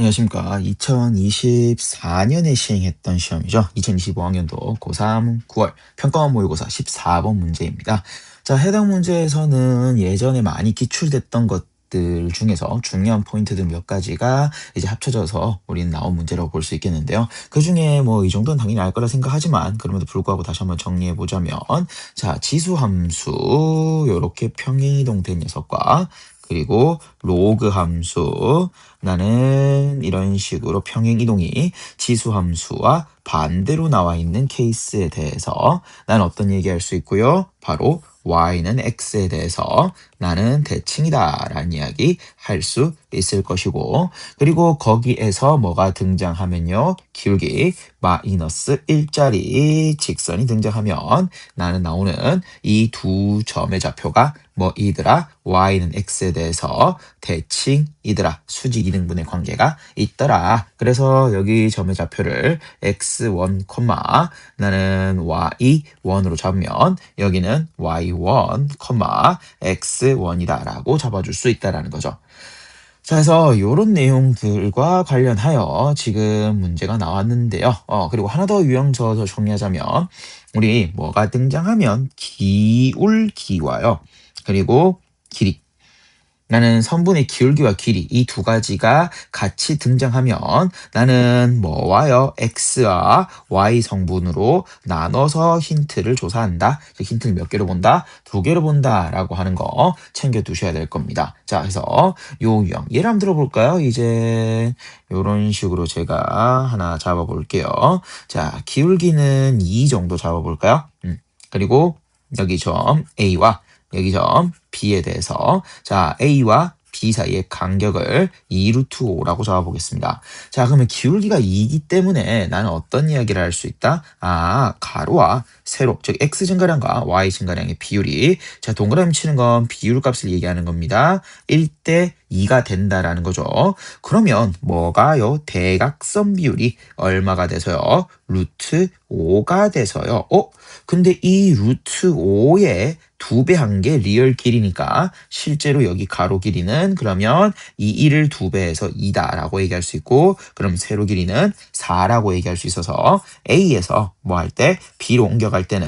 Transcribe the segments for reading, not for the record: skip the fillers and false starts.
안녕하십니까. 2024년에 시행했던 시험이죠. 2025학년도 고3 9월 평가원 모의고사 14번 문제입니다. 자, 해당 문제에서는 예전에 많이 기출됐던 것들 중에서 중요한 포인트들 몇 가지가 이제 합쳐져서 우리는 나온 문제라고 볼 수 있겠는데요. 그 중에 뭐 이 정도는 당연히 알 거라 생각하지만 그럼에도 불구하고 다시 한번 정리해 보자면, 자, 지수함수 요렇게 평행이동된 녀석과 그리고 로그 함수, 나는 이런 식으로 평행이동이 지수함수와 반대로 나와 있는 케이스에 대해서 난 어떤 얘기할 수 있고요. 바로 y는 x에 대해서 나는 대칭이다 라는 이야기 할 수 있을 것이고, 그리고 거기에서 뭐가 등장하면요. 기울기 마이너스 1짜리 직선이 등장하면 나는 나오는 이 두 점의 좌표가 뭐이더라? y는 x에 대해서 대칭이더라. 수직 이등분의 관계가 있더라. 그래서 여기 점의 좌표를 x1, 나는 y1으로 잡으면 여기는 y1, x1이다 라고 잡아줄 수 있다라는 거죠. 자, 그래서 요런 내용들과 관련하여 지금 문제가 나왔는데요. 그리고 하나 더 유형 더 정리하자면, 우리 뭐가 등장하면 기울기와요. 그리고 길이. 나는 선분의 기울기와 길이 이 두 가지가 같이 등장하면 나는 뭐와요? x와 y 성분으로 나눠서 힌트를 조사한다. 힌트를 몇 개로 본다? 두 개로 본다라고 하는 거 챙겨두셔야 될 겁니다. 자, 그래서 요 유형 예를 한번 들어볼까요? 이제 요런 식으로 제가 하나 잡아볼게요. 자, 기울기는 2 정도 잡아볼까요? 그리고 여기 점 A와 여기 점 B에 대해서, 자, A와 B 사이의 간격을 2루트 5라고 잡아보겠습니다. 자, 그러면 기울기가 2이기 때문에 나는 어떤 이야기를 할 수 있다? 가로와 세로, 즉 x 증가량과 y 증가량의 비율이, 자, 동그라미 치는 건 비율 값을 얘기하는 겁니다. 1대 2가 된다라는 거죠. 그러면 뭐가요? 대각선 비율이 얼마가 돼서요? 루트 5가 돼서요. 근데 이 루트 5의 2배 한 게 리얼 길이니까 실제로 여기 가로 길이는 그러면 이 1을 2배해서 2다라고 얘기할 수 있고, 그럼 세로 길이는 4라고 얘기할 수 있어서 A에서 뭐 할 때 B로 옮겨갈 때는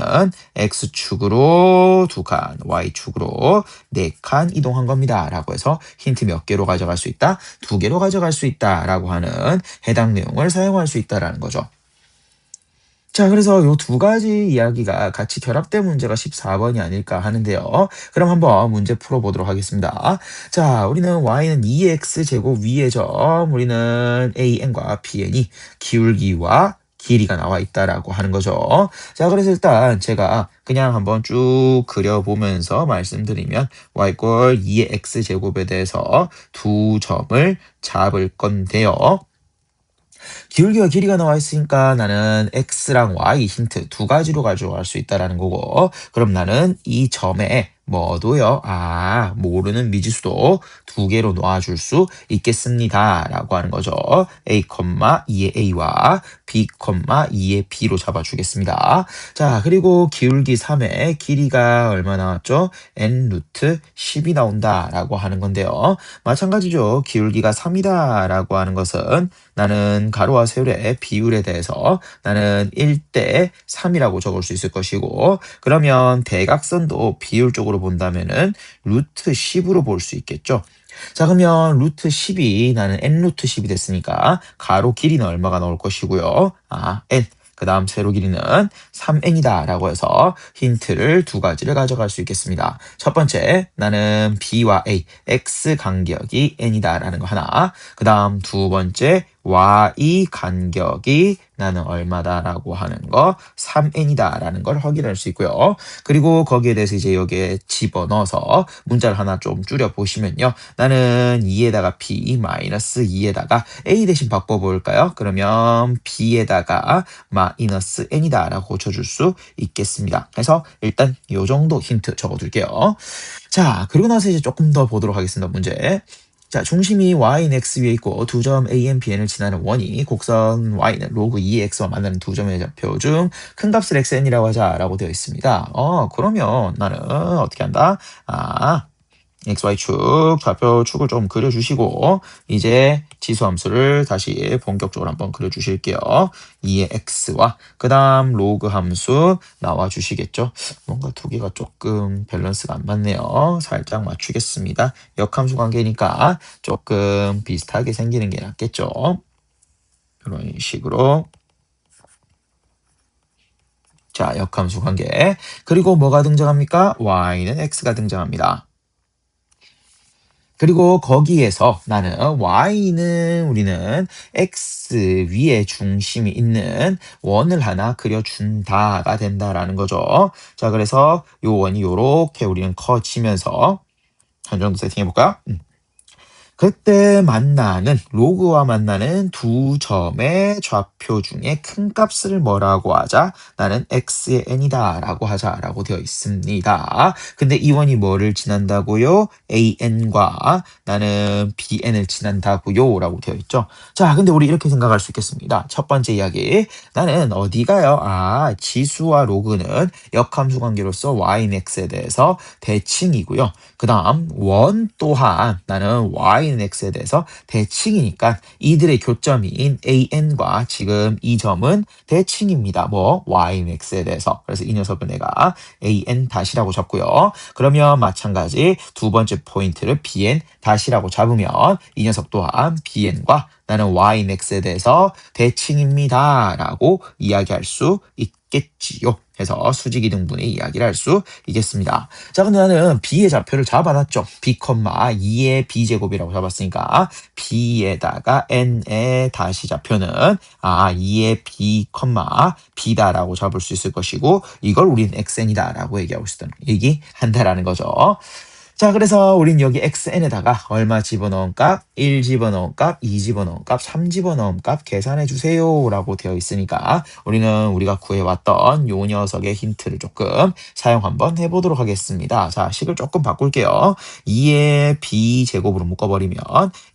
X축으로 2칸, Y축으로 4칸 이동한 겁니다. 라고 해서 힌트 몇 개로 가져갈 수 있다? 2개로 가져갈 수 있다 라고 하는 해당 내용을 사용할 수 있다라는 거죠. 자, 그래서 요 두 가지 이야기가 같이 결합된 문제가 14번이 아닐까 하는데요. 그럼 한번 문제 풀어보도록 하겠습니다. 자, 우리는 y는 2x제곱 위의 점, 우리는 an과 bn이 기울기와 길이가 나와 있다라고 하는 거죠. 자, 그래서 일단 제가 그냥 한번 쭉 그려보면서 말씀드리면 y 꼴 2의 x제곱에 대해서 두 점을 잡을 건데요. 기울기와 길이가 나와 있으니까 나는 x랑 y 힌트 두 가지로 가져갈 수 있다라는 거고, 그럼 나는 이 점에 뭐도요? 모르는 미지수도 두 개로 놓아줄 수 있겠습니다. 라고 하는 거죠. a, 2의 a와 b, 2의 b로 잡아주겠습니다. 자, 그리고 기울기 3의 길이가 얼마 나왔죠? n 루트 10이 나온다. 라고 하는 건데요. 마찬가지죠. 기울기가 3이다. 라고 하는 것은 나는 가로와 세로의 비율에 대해서 나는 1대 3이라고 적을 수 있을 것이고, 그러면 대각선도 비율적으로 본다면은 루트 10으로 볼 수 있겠죠. 자, 그러면 루트 10이 나는 n 루트 10이 됐으니까 가로 길이는 얼마가 나올 것이고요. n. 그 다음 세로 길이는 3n이다 라고 해서 힌트를 두 가지를 가져갈 수 있겠습니다. 첫 번째, 나는 b와 a, x 간격이 n이다 라는 거 하나. 그 다음 두 번째, y 간격이 나는 얼마다라고 하는 거 3n이다 라는 걸 확인할 수 있고요. 그리고 거기에 대해서 이제 여기에 집어넣어서 문자를 하나 좀 줄여 보시면요. 나는 2에다가 b 마이너스 2에다가 a 대신 바꿔볼까요? 그러면 b에다가 마이너스 n이다 라고 고쳐줄 수 있겠습니다. 그래서 일단 요 정도 힌트 적어둘게요. 자, 그리고 나서 이제 조금 더 보도록 하겠습니다. 문제. 자, 중심이 y는 x 위에 있고 두 점 a, bn을 지나는 원이 곡선 y는 로그 2x와 만나는 두 점의 좌표 중 큰 값을 xn이라고 하자라고 되어 있습니다. 그러면 나는 어떻게 한다? XY축, 좌표축을 좀 그려주시고, 이제 지수함수를 다시 본격적으로 한번 그려주실게요. 2의 x와 그 다음 로그 함수 나와주시겠죠. 뭔가 두 개가 조금 밸런스가 안 맞네요. 살짝 맞추겠습니다. 역함수 관계니까 조금 비슷하게 생기는 게 낫겠죠. 이런 식으로. 자, 역함수 관계. 그리고 뭐가 등장합니까? y는 x가 등장합니다. 그리고 거기에서 나는 y는 우리는 x 위에 중심이 있는 원을 하나 그려준다가 된다라는 거죠. 자, 그래서 요 원이 요렇게 우리는 커지면서 한 정도 세팅해 볼까요? 그때 만나는 로그와 만나는 두 점의 좌표 중에 큰 값을 뭐라고 하자? 나는 x의 n이다 라고 하자라고 되어 있습니다. 근데 이 원이 뭐를 지난다고요? an과 나는 bn을 지난다고요 라고 되어 있죠. 자, 근데 우리 이렇게 생각할 수 있겠습니다. 첫 번째 이야기. 나는 어디가요? 지수와 로그는 역함수 관계로서 y는 x에 대해서 대칭이고요. 그 다음 원 또한 나는 y는 x에 대해서 대칭이니까 이들의 교점인 an과 지금 이 점은 대칭입니다. 뭐 y는 x에 대해서. 그래서 이 녀석을 내가 an 다시라고 잡고요. 그러면 마찬가지 두 번째 포인트를 bn 다시라고 잡으면 이 녀석 또한 bn과 나는 y는 x에 대해서 대칭입니다. 라고 이야기할 수 있겠지요. 해서 수직이등분의 이야기를 할 수 있겠습니다. 자, 근데 나는 b의 좌표를 잡아놨죠. b, 2의 b제곱이라고 잡았으니까 b에다가 n의 다시 좌표는 2의 b, b다라고 잡을 수 있을 것이고 이걸 우리는 xn이다라고 얘기한다라는 거죠. 자, 그래서 우린 여기 xn에다가 얼마 집어넣은 값, 1 집어넣은 값, 2 집어넣은 값, 3 집어넣은 값 계산해 주세요 라고 되어 있으니까 우리는 우리가 구해왔던 요 녀석의 힌트를 조금 사용 한번 해보도록 하겠습니다. 자, 식을 조금 바꿀게요. 2의 b제곱으로 묶어버리면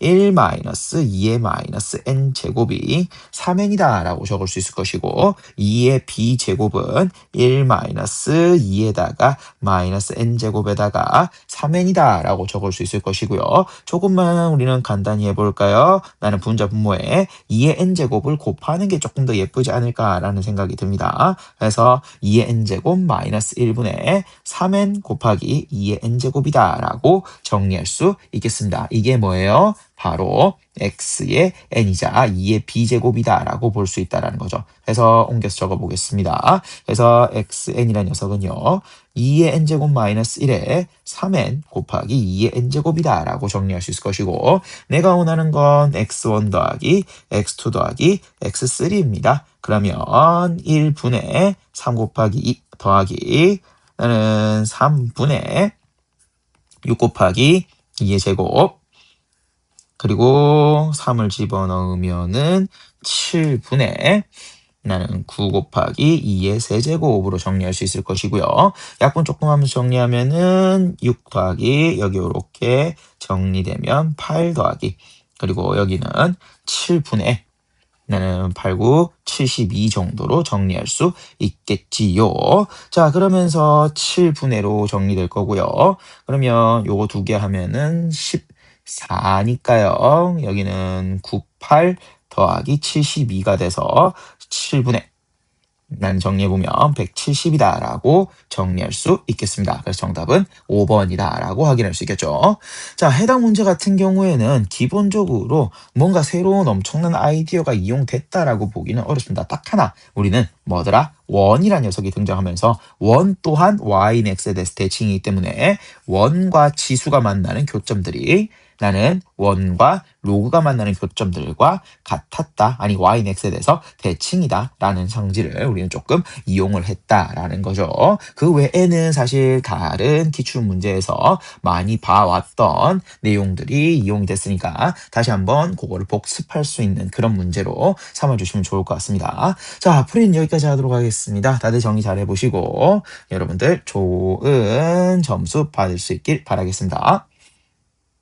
1-2의 -n 제곱이 3n이다 라고 적을 수 있을 것이고 2의 b제곱은 1-2에다가 -n 제곱에다가 3n이다 라고 적을 수 있을 것이고요. 조금만 우리는 간단히 해볼까요? 나는 분자 분모에 2의 n제곱을 곱하는 게 조금 더 예쁘지 않을까라는 생각이 듭니다. 그래서 2의 n제곱 -1분의 3n 곱하기 2의 n제곱이다 라고 정리할 수 있겠습니다. 이게 뭐예요? 바로 x의 n이자 2의 b제곱이다 라고 볼 수 있다는 거죠. 그래서 옮겨서 적어보겠습니다. 그래서 xn이라는 녀석은요. 2의 n제곱 -1에 3n 곱하기 2의 n제곱이다 라고 정리할 수 있을 것이고 내가 원하는 건 x1 더하기 x2 더하기 x3입니다. 그러면 1분의 3 곱하기 2 더하기 나는 3분의 6 곱하기 2의 제곱 그리고 3을 집어넣으면은 7분의 나는 9 곱하기 2의 세제곱으로 정리할 수 있을 것이고요. 약분 조금 하면서 정리하면은 6 더하기 여기 이렇게 정리되면 8 더하기 그리고 여기는 7분의 나는 8, 9, 72 정도로 정리할 수 있겠지요. 자, 그러면서 7분의로 정리될 거고요. 그러면 요거 두 개 하면은 14니까요. 여기는 98 더하기 72가 돼서 7분의 난 정리해보면 170이다 라고 정리할 수 있겠습니다. 그래서 정답은 5번이다 라고 확인할 수 있겠죠. 자, 해당 문제 같은 경우에는 기본적으로 뭔가 새로운 엄청난 아이디어가 이용됐다라고 보기는 어렵습니다. 딱 하나 우리는 뭐더라? 원이라는 녀석이 등장하면서 원 또한 y는 x에 대해서 대칭이기 때문에 원과 지수가 만나는 교점들이 나는 원과 로그가 만나는 교점들과 같았다. 아니 y는 x에 대해서 대칭이다 라는 성질을 우리는 조금 이용을 했다라는 거죠. 그 외에는 사실 다른 기출문제에서 많이 봐왔던 내용들이 이용이 됐으니까 다시 한번 그거를 복습할 수 있는 그런 문제로 삼아주시면 좋을 것 같습니다. 자, 풀이는 여기까지 하도록 하겠습니다. 다들 정리 잘 해보시고 여러분들 좋은 점수 받을 수 있길 바라겠습니다.